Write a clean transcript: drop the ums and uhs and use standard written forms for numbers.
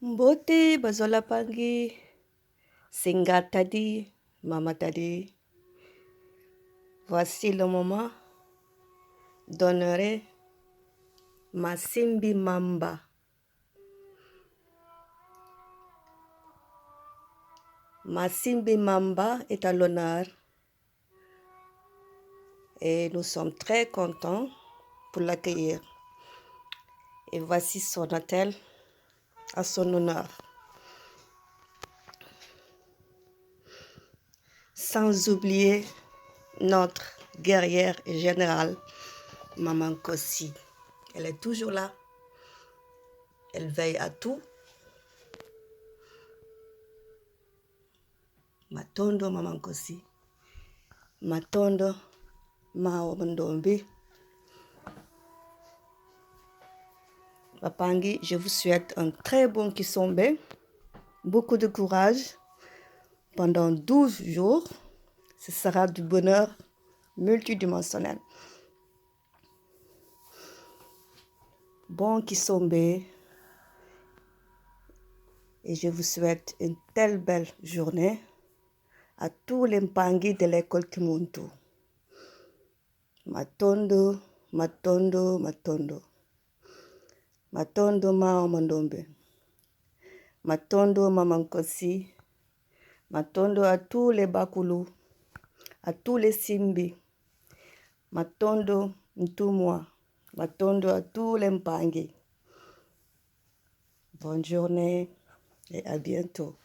Mbote bazola pangi Singa tadi, Mama tadi. Voici le moment d'honorer Masimbi Mamba. Masimbi Mamba est à l'honneur et nous sommes très contents pour l'accueillir. Et voici son hôtel à son honneur. Sans oublier notre guerrière générale, Maman Kossi. Elle est toujours là. Elle veille à tout. Matondo Maman Kossi. Matondo Mao Mandombi. Papangi, je vous souhaite un très bon Kisombe. Beaucoup de courage. Pendant 12 jours, ce sera du bonheur multidimensionnel. Bon Kisombe. Et je vous souhaite une telle belle journée à tous les Mpangi de l'école Kimuntu. Matondo, Matondo, Matondo. Matondo Mao Mandombe. Matondo Maman Kossi. Matondo à tous les Bakulu, à tous les Simbi. Matondo Ntumwa. Matondo à tous les Mpangi. Bonne journée et à bientôt.